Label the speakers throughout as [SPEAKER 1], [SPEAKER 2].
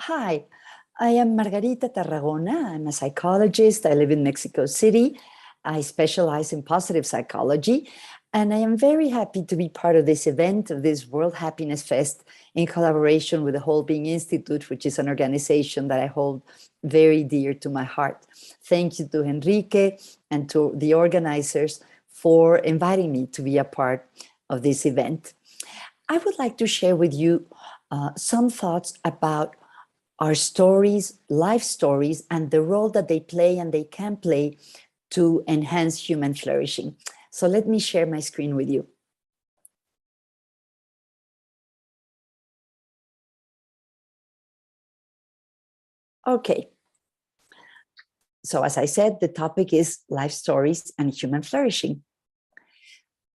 [SPEAKER 1] Hi, I am Margarita Tarragona. I'm a psychologist. I live in Mexico City. I specialize in positive psychology, and I am very happy to be part of this event of this World Happiness Fest in collaboration with the Whole Being Institute, which is an organization that I hold very dear to my heart. Thank you to Enrique and to the organizers for inviting me to be a part of this event. I would like to share with you some thoughts about our stories, life stories, and the role that they play and they can play to enhance human flourishing. So let me share my screen with you. Okay. So as I said, the topic is life stories and human flourishing.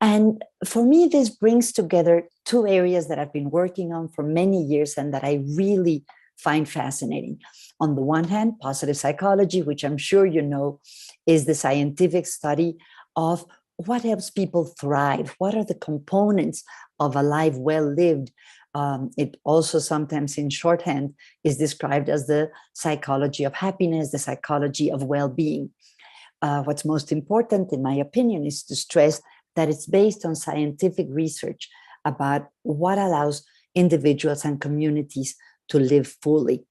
[SPEAKER 1] And for me, this brings together two areas that I've been working on for many years and that I really find fascinating. On the one hand, positive psychology, which I'm sure you know, is the scientific study of what helps people thrive. What are the components of a life well lived? It also sometimes in shorthand is described as the psychology of happiness, the psychology of well-being. What's most important, in my opinion, is to stress that it's based on scientific research about what allows individuals and communities to live fully.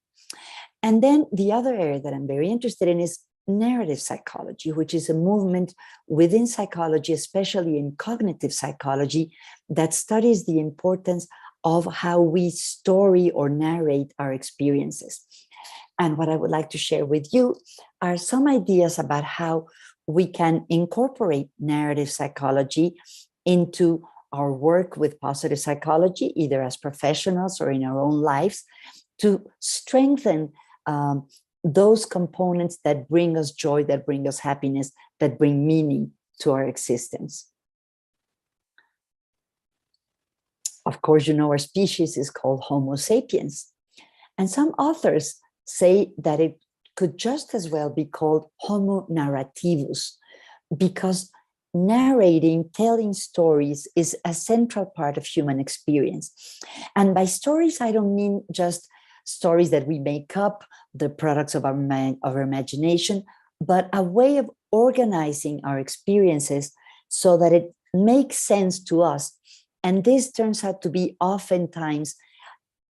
[SPEAKER 1] And then the other area that I'm very interested in is narrative psychology, which is a movement within psychology, especially in cognitive psychology, that studies the importance of how we story or narrate our experiences. And what I would like to share with you are some ideas about how we can incorporate narrative psychology into our work with positive psychology, either as professionals or in our own lives, to strengthen those components that bring us joy, that bring us happiness, that bring meaning to our existence. Of course, you know, our species is called Homo sapiens. And some authors say that it could just as well be called Homo narrativus, because narrating, telling stories is a central part of human experience. And by stories, I don't mean just stories that we make up, the products of our imagination, but a way of organizing our experiences so that it makes sense to us. And this turns out to be oftentimes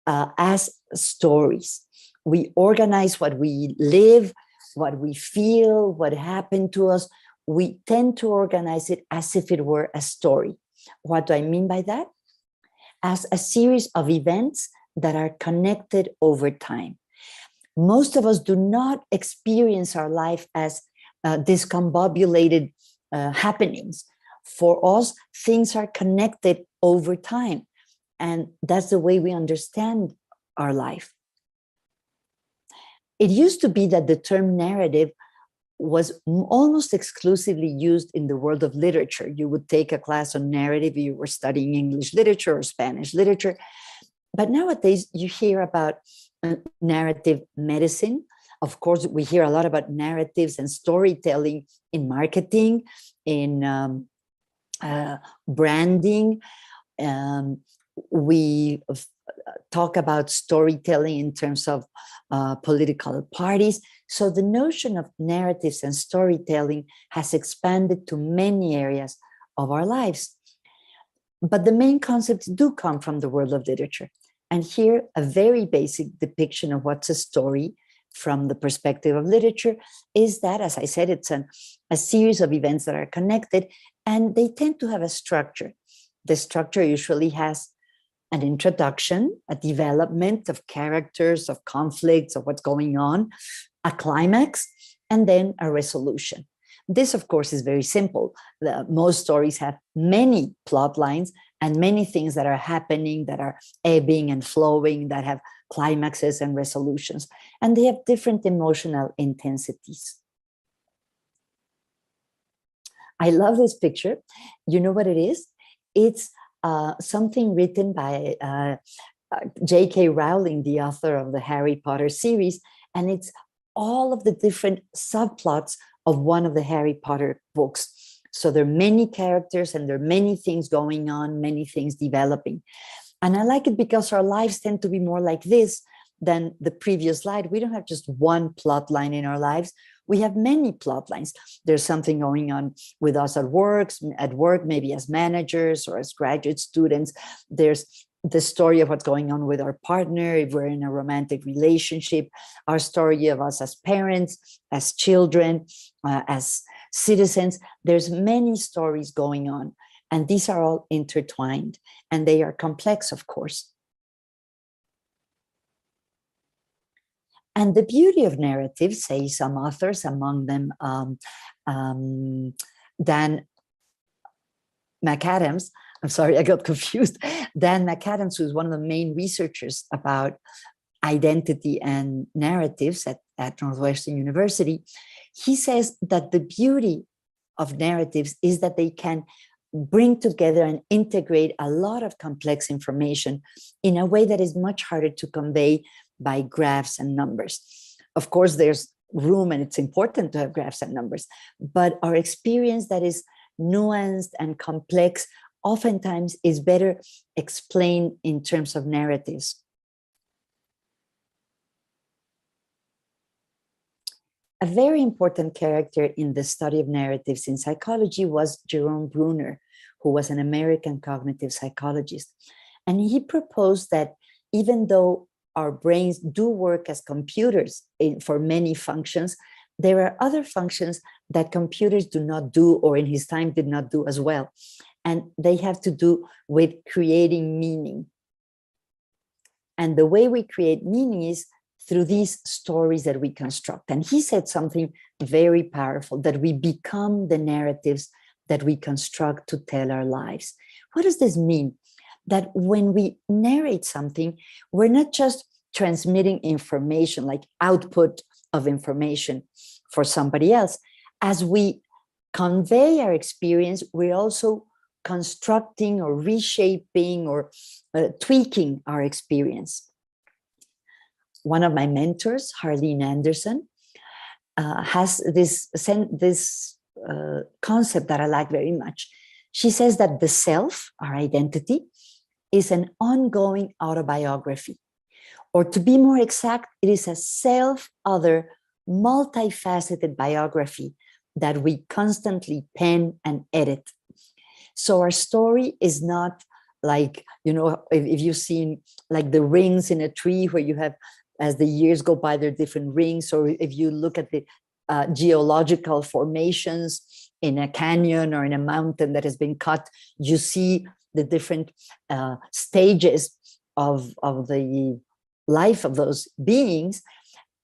[SPEAKER 1] as stories. We organize what we live, what we feel, what happened to us. We tend to organize it as if it were a story. What do I mean by that? As a series of events that are connected over time. Most of us do not experience our life as discombobulated happenings. For us, things are connected over time. And that's the way we understand our life. It used to be that the term narrative was almost exclusively used in the world of literature. You would take a class on narrative, you were studying English literature or Spanish literature. But nowadays, you hear about narrative medicine. Of course, we hear a lot about narratives and storytelling in marketing, in branding. We talk about storytelling in terms of political parties. So the notion of narratives and storytelling has expanded to many areas of our lives. But the main concepts do come from the world of literature. And here, a very basic depiction of what's a story from the perspective of literature is that, as I said, it's a series of events that are connected, and they tend to have a structure. The structure usually has an introduction, a development of characters, of conflicts, of what's going on, a climax, and then a resolution. This, of course, is very simple. Most stories have many plot lines and many things that are happening, that are ebbing and flowing, that have climaxes and resolutions, and they have different emotional intensities. I love this picture. You know what it is? It's something written by J.K. Rowling, the author of the Harry Potter series, and it's all of the different subplots of one of the Harry Potter books. So there are many characters and there are many things going on, many things developing. And I like it because our lives tend to be more like this, than the previous slide, we don't have just one plot line in our lives. We have many plot lines. There's something going on with us at work, maybe as managers or as graduate students. There's the story of what's going on with our partner, if we're in a romantic relationship, our story of us as parents, as children, as citizens. There's many stories going on, and these are all intertwined, and they are complex, of course. And the beauty of narrative, say some authors, among them Dan McAdams, I'm sorry, I got confused. Dan McAdams, who's one of the main researchers about identity and narratives at Northwestern University, he says that the beauty of narratives is that they can bring together and integrate a lot of complex information in a way that is much harder to convey by graphs and numbers. Of course, there's room and it's important to have graphs and numbers, but our experience that is nuanced and complex oftentimes is better explained in terms of narratives. A very important character in the study of narratives in psychology was Jerome Bruner, who was an American cognitive psychologist. And he proposed that even though our brains do work as computers for many functions, there are other functions that computers do not do, or in his time did not do as well. And they have to do with creating meaning. And the way we create meaning is through these stories that we construct. And he said something very powerful, that we become the narratives that we construct to tell our lives. What does this mean? That when we narrate something, we're not just transmitting information, like output of information for somebody else. As we convey our experience, we're also constructing or reshaping or tweaking our experience. One of my mentors, Harlene Anderson, has this concept that I like very much. She says that the self, our identity, is an ongoing autobiography. Or to be more exact, it is a self-other, multifaceted biography that we constantly pen and edit. So our story is not like, you know, if you've seen like the rings in a tree where you have, as the years go by, there are different rings, or if you look at the geological formations in a canyon or in a mountain that has been cut, you see the different stages of the life of those beings.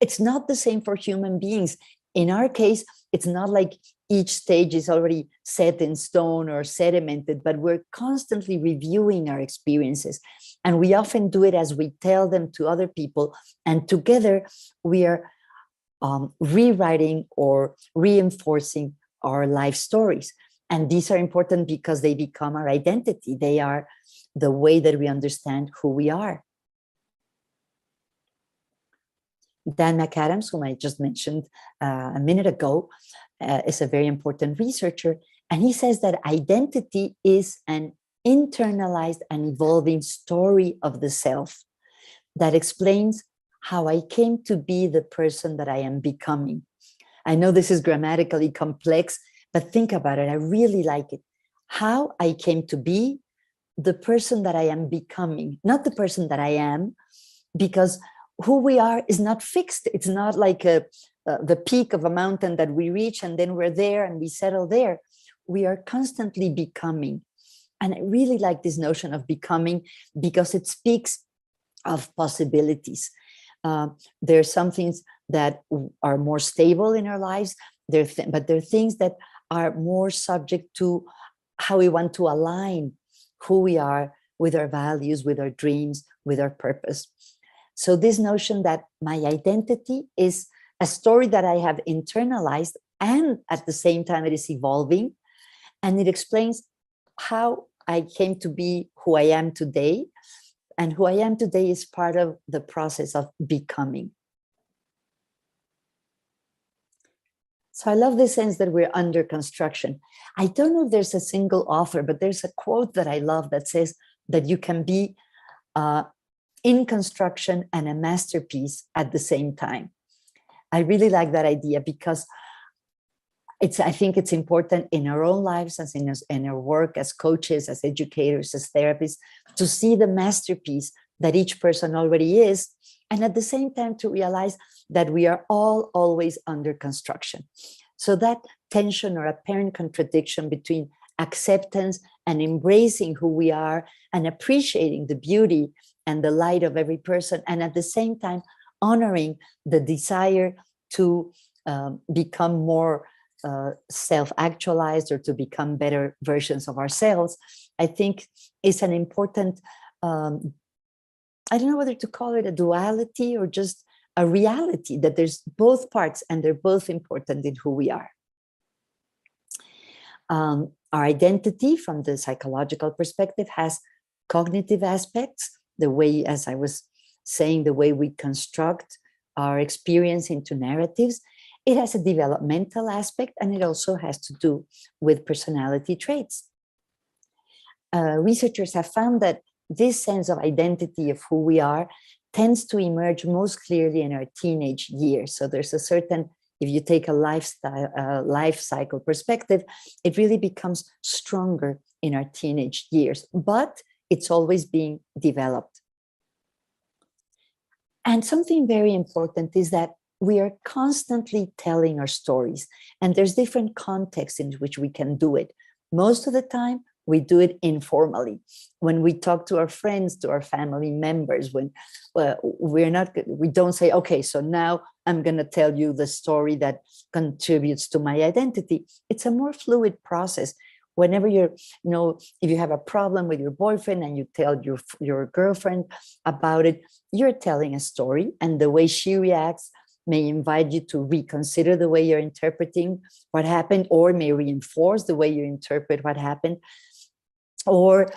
[SPEAKER 1] It's not the same for human beings. In our case, it's not like each stage is already set in stone or sedimented, but we're constantly reviewing our experiences. And we often do it as we tell them to other people. And together we are rewriting or reinforcing our life stories. And these are important because they become our identity. They are the way that we understand who we are. Dan McAdams, whom I just mentioned a minute ago, is a very important researcher. And he says that identity is an internalized and evolving story of the self that explains how I came to be the person that I am becoming. I know this is grammatically complex, but think about it. I really like it. How I came to be the person that I am becoming, not the person that I am, because who we are is not fixed. It's not like the peak of a mountain that we reach and then we're there and we settle there. We are constantly becoming. And I really like this notion of becoming because it speaks of possibilities. There are some things that are more stable in our lives, but there are things that are more subject to how we want to align who we are with our values, with our dreams, with our purpose. So this notion that my identity is a story that I have internalized, and at the same time it is evolving, and it explains how I came to be who I am today. And who I am today is part of the process of becoming. So I love the sense that we're under construction. I don't know if there's a single author, but there's a quote that I love that says that you can be in construction and a masterpiece at the same time. I really like that idea because I think it's important in our own lives, as in our work as coaches, as educators, as therapists, to see the masterpiece that each person already is, and at the same time to realize that we are all always under construction. So that tension or apparent contradiction between acceptance and embracing who we are and appreciating the beauty and the light of every person, and at the same time honoring the desire to become more self-actualized or to become better versions of ourselves, I think is an important, I don't know whether to call it a duality or just a reality, that there's both parts and they're both important in who we are. Our identity from the psychological perspective has cognitive aspects, the way, as I was saying, the way we construct our experience into narratives. It has a developmental aspect, and it also has to do with personality traits. Researchers have found that this sense of identity of who we are tends to emerge most clearly in our teenage years. So there's a certain, if you take a life cycle perspective, it really becomes stronger in our teenage years, but it's always being developed. And something very important is that we are constantly telling our stories, and there's different contexts in which we can do it. Most of the time, we do it informally. When we talk to our friends, to our family members, when we don't say, okay, so now I'm going to tell you the story that contributes to my identity. It's a more fluid process. Whenever you're, if you have a problem with your boyfriend and you tell your girlfriend about it, you're telling a story, and the way she reacts may invite you to reconsider the way you're interpreting what happened, or may reinforce the way you interpret what happened. Or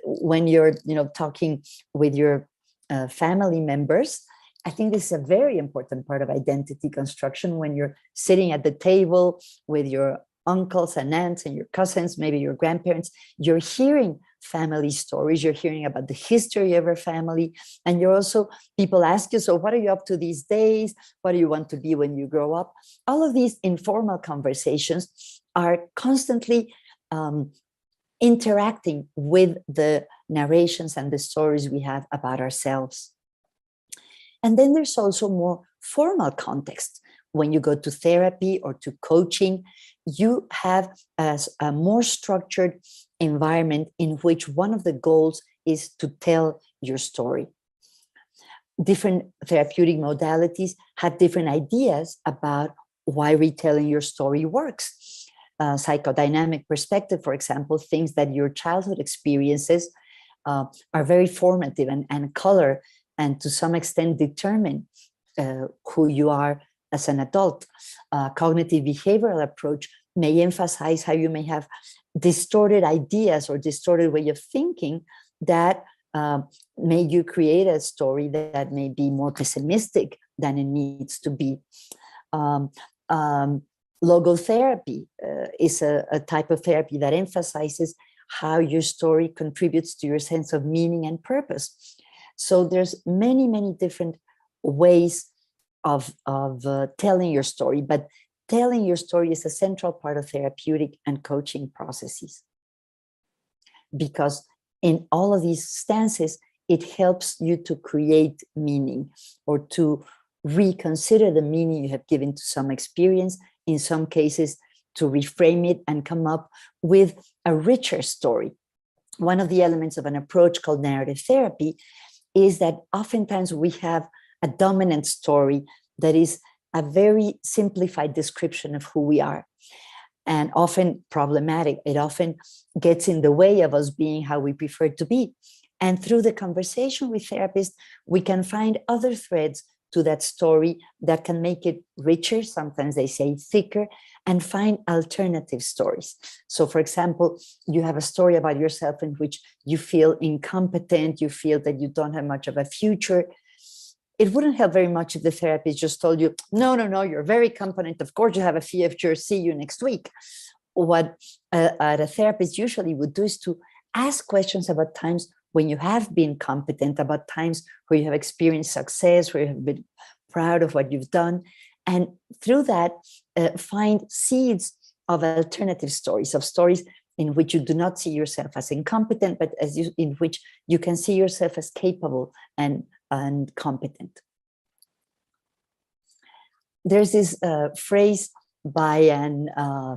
[SPEAKER 1] when you're, talking with your family members, I think this is a very important part of identity construction. When you're sitting at the table with your uncles and aunts and your cousins, maybe your grandparents, you're hearing family stories, you're hearing about the history of your family, and you're also, people ask you, so what are you up to these days? What do you want to be when you grow up? All of these informal conversations are constantly interacting with the narrations and the stories we have about ourselves. And then there's also more formal context. When you go to therapy or to coaching, you have a more structured environment in which one of the goals is to tell your story. Different therapeutic modalities have different ideas about why retelling your story works. Psychodynamic perspective, for example, thinks that your childhood experiences are very formative and color, and to some extent determine who you are as an adult. Cognitive behavioral approach may emphasize how you may have distorted ideas or distorted way of thinking that made you create a story that may be more pessimistic than it needs to be. Logotherapy is a type of therapy that emphasizes how your story contributes to your sense of meaning and purpose. So there's many, many different ways of telling your story, but telling your story is a central part of therapeutic and coaching processes, because in all of these stances, it helps you to create meaning or to reconsider the meaning you have given to some experience, in some cases to reframe it and come up with a richer story. One of the elements of an approach called narrative therapy is that oftentimes we have a dominant story that is a very simplified description of who we are, and often problematic. It often gets in the way of us being how we prefer to be. And through the conversation with therapists, we can find other threads to that story that can make it richer, sometimes they say thicker, and find alternative stories. So for example, you have a story about yourself in which you feel incompetent, you feel that you don't have much of a future. It wouldn't help very much if the therapist just told you, no, you're very competent, of course you have a future, see you next week. What a therapist usually would do is to ask questions about times when you have been competent, about times where you have experienced success, where you have been proud of what you've done. And through that, find seeds of alternative stories, of stories in which you do not see yourself as incompetent, but in which you can see yourself as capable and competent. There's this phrase by an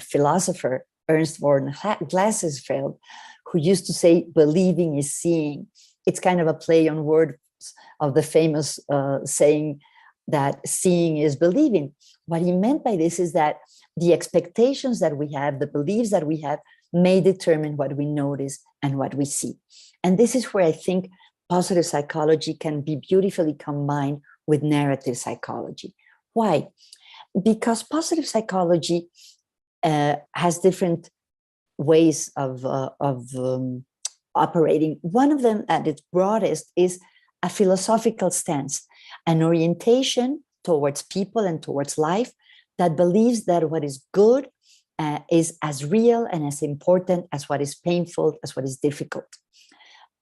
[SPEAKER 1] philosopher, Ernst von Glasersfeld, who used to say, believing is seeing. It's kind of a play on words of the famous saying that seeing is believing. What he meant by this is that the expectations that we have, the beliefs that we have, may determine what we notice and what we see. And this is where I think positive psychology can be beautifully combined with narrative psychology. Why? Because positive psychology has different ways of operating. One of them at its broadest is a philosophical stance, an orientation towards people and towards life that believes that what is good is as real and as important as what is painful, as what is difficult.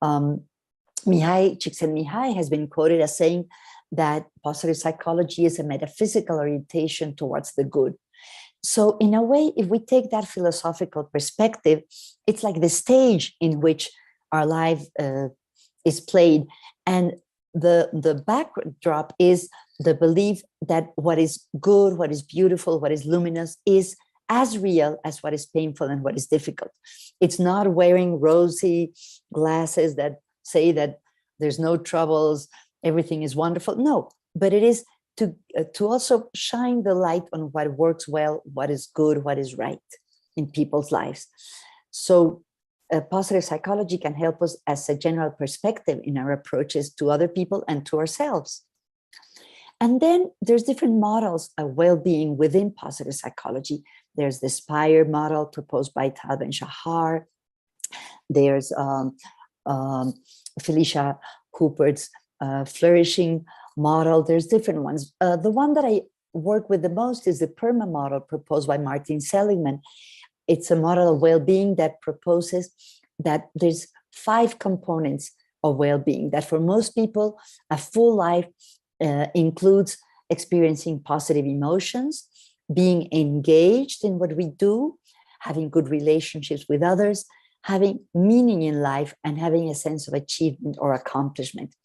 [SPEAKER 1] Csikszentmihalyi has been quoted as saying that positive psychology is a metaphysical orientation towards the good. So in a way, if we take that philosophical perspective, it's like the stage in which our life is played. And the backdrop is the belief that what is good, what is beautiful, what is luminous is as real as what is painful and what is difficult. It's not wearing rosy glasses that say that there's no troubles, everything is wonderful. No, but it is to also shine the light on what works well, what is good, what is right in people's lives. So positive psychology can help us as a general perspective in our approaches to other people and to ourselves. And then there's different models of well-being within positive psychology. There's the SPIRE model proposed by Tal Ben-Shahar. There's Felicia Cooper's Fluorishing model. There's different ones. The one that I work with the most is the PERMA model proposed by Martin Seligman. It's a model of well-being that proposes that there's 5 components of well-being, that for most people, a full life includes experiencing positive emotions, being engaged in what we do, having good relationships with others, having meaning in life, and having a sense of achievement or accomplishment.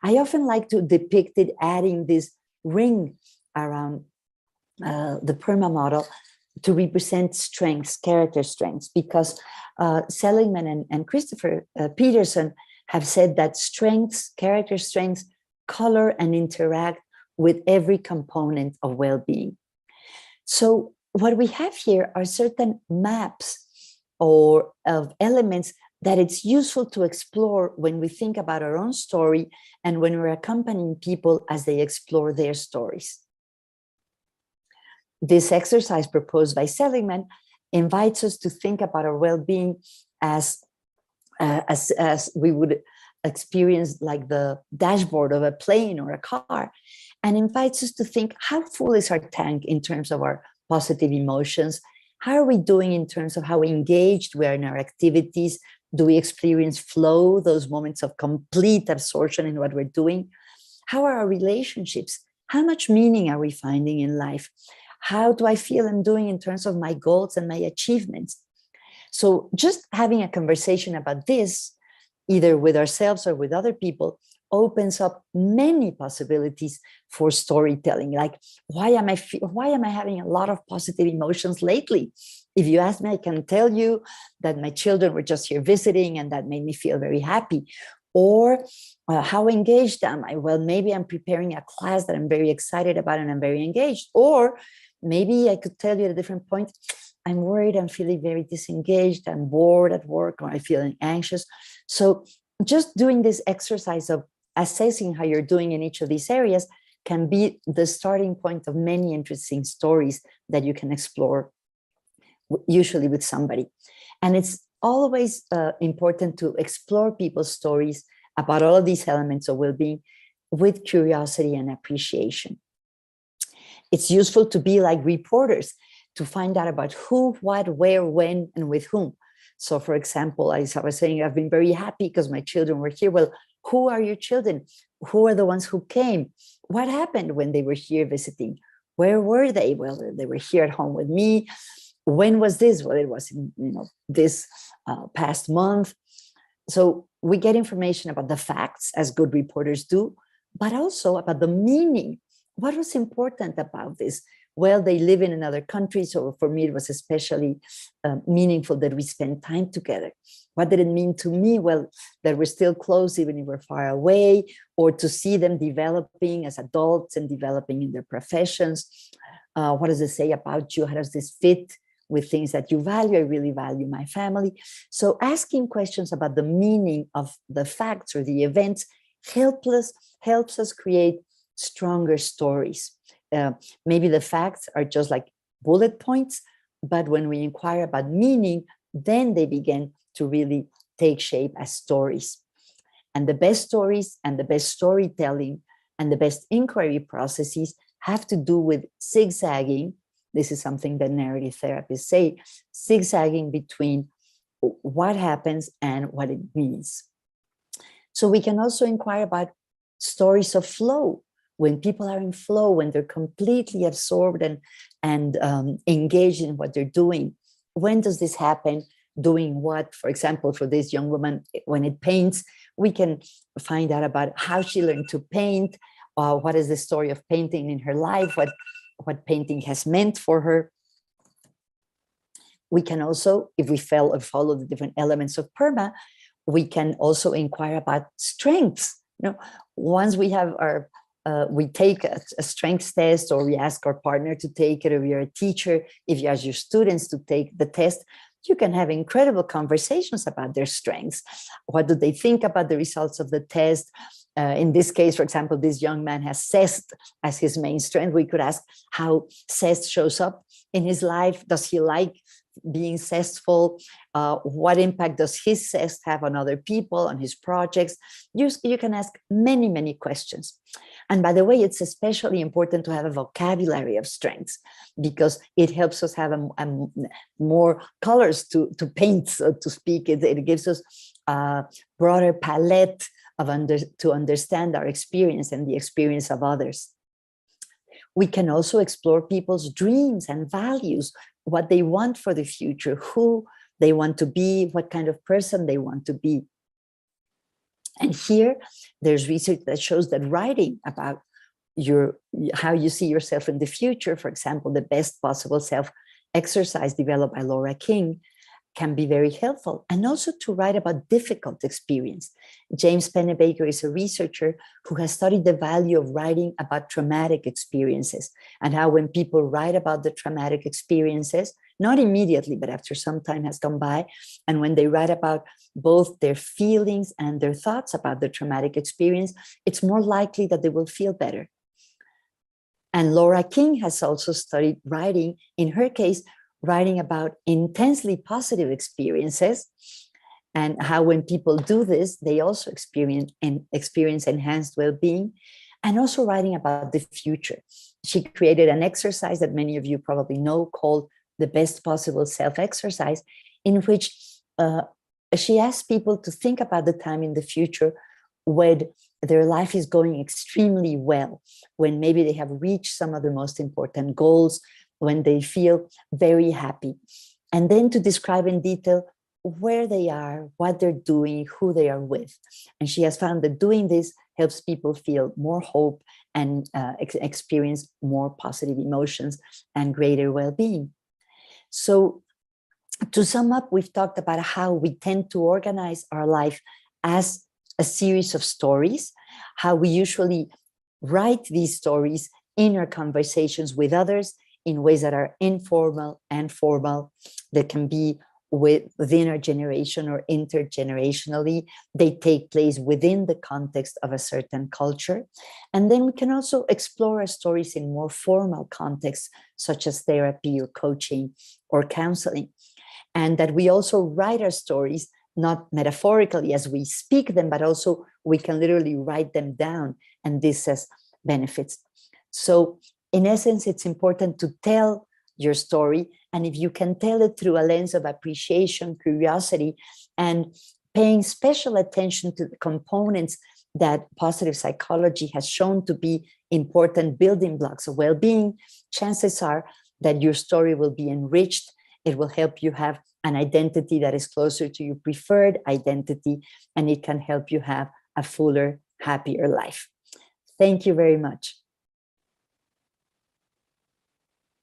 [SPEAKER 1] I often like to depict it adding this ring around the PERMA model to represent strengths, character strengths, because Seligman and Christopher Peterson have said that strengths, character strengths, color and interact with every component of well-being. So what we have here are certain maps or of elements that it's useful to explore when we think about our own story and when we're accompanying people as they explore their stories. This exercise proposed by Seligman invites us to think about our well-being as we would experience like the dashboard of a plane or a car, and invites us to think, how full is our tank in terms of our positive emotions? How are we doing in terms of how engaged we are in our activities? Do we experience flow, those moments of complete absorption in what we're doing? How are our relationships? How much meaning are we finding in life? How do I feel I'm doing in terms of my goals and my achievements? So just having a conversation about this, either with ourselves or with other people, opens up many possibilities for storytelling. Like, why am I having a lot of positive emotions lately? If you ask me, I can tell you that my children were just here visiting and that made me feel very happy. Or how engaged am I? Well, maybe I'm preparing a class that I'm very excited about and I'm very engaged. Or maybe I could tell you at a different point, I'm worried, I'm feeling very disengaged, I'm bored at work, or I'm feeling anxious. So just doing this exercise of assessing how you're doing in each of these areas can be the starting point of many interesting stories that you can explore, usually with somebody. And it's always important to explore people's stories about all of these elements of well-being with curiosity and appreciation. It's useful to be like reporters, to find out about who, what, where, when, and with whom. So for example, as I was saying, I've been very happy because my children were here. Well, who are your children? Who are the ones who came? What happened when they were here visiting? Where were they? Well, they were here at home with me. When was this? Well, it was in, this past month. So we get information about the facts, as good reporters do, but also about the meaning. What was important about this? Well, they live in another country, so for me it was especially meaningful that we spend time together. What did it mean to me? Well, that we're still close even if we're far away, or to see them developing as adults and developing in their professions. What does it say about you? How does this fit with things that you value? I really value my family. So asking questions about the meaning of the facts or the events helps us create stronger stories. Maybe the facts are just like bullet points, but when we inquire about meaning, then they begin to really take shape as stories. And the best stories and the best storytelling and the best inquiry processes have to do with zigzagging. This is something that narrative therapists say, zigzagging between what happens and what it means. So we can also inquire about stories of flow. When people are in flow, when they're completely absorbed and engaged in what they're doing. When does this happen? Doing what? For example, for this young woman, when it paints, we can find out about how she learned to paint, what is the story of painting in her life, what painting has meant for her. We can also, if we follow the different elements of PERMA, we can also inquire about strengths. Once we have we take a strengths test, or we ask our partner to take it, or you're a teacher, if you ask your students to take the test, you can have incredible conversations about their strengths. What do they think about the results of the test? In this case, for example, this young man has zest as his main strength. We could ask how zest shows up in his life. Does he like being zestful? What impact does his zest have on other people, on his projects? You can ask many, many questions. And by the way, it's especially important to have a vocabulary of strengths, because it helps us have more colors to paint, so to speak. It gives us a broader palette to understand our experience and the experience of others. We can also explore people's dreams and values, what they want for the future, who they want to be, what kind of person they want to be. And here, there's research that shows that writing about how you see yourself in the future, for example, the best possible self-exercise developed by Laura King, can be very helpful. And also to write about difficult experience. James Pennebaker is a researcher who has studied the value of writing about traumatic experiences, and how when people write about the traumatic experiences, not immediately, but after some time has gone by, and when they write about both their feelings and their thoughts about the traumatic experience, it's more likely that they will feel better. And Laura King has also studied writing, in her case, writing about intensely positive experiences, and how when people do this, they also experience enhanced well-being, and also writing about the future. She created an exercise that many of you probably know called the best possible self-exercise, in which she asks people to think about the time in the future when their life is going extremely well, when maybe they have reached some of the most important goals, when they feel very happy. And then to describe in detail where they are, what they're doing, who they are with. And she has found that doing this helps people feel more hope and experience more positive emotions and greater well-being. So to sum up, we've talked about how we tend to organize our life as a series of stories, how we usually write these stories in our conversations with others in ways that are informal and formal, that can be within our generation or intergenerationally. They take place within the context of a certain culture. And then we can also explore our stories in more formal contexts, such as therapy or coaching or counseling. And that we also write our stories, not metaphorically as we speak them, but also we can literally write them down, and this has benefits. So in essence, it's important to tell your story. And if you can tell it through a lens of appreciation, curiosity, and paying special attention to the components that positive psychology has shown to be important building blocks of well-being, chances are that your story will be enriched. It will help you have an identity that is closer to your preferred identity, and it can help you have a fuller, happier life. Thank you very much.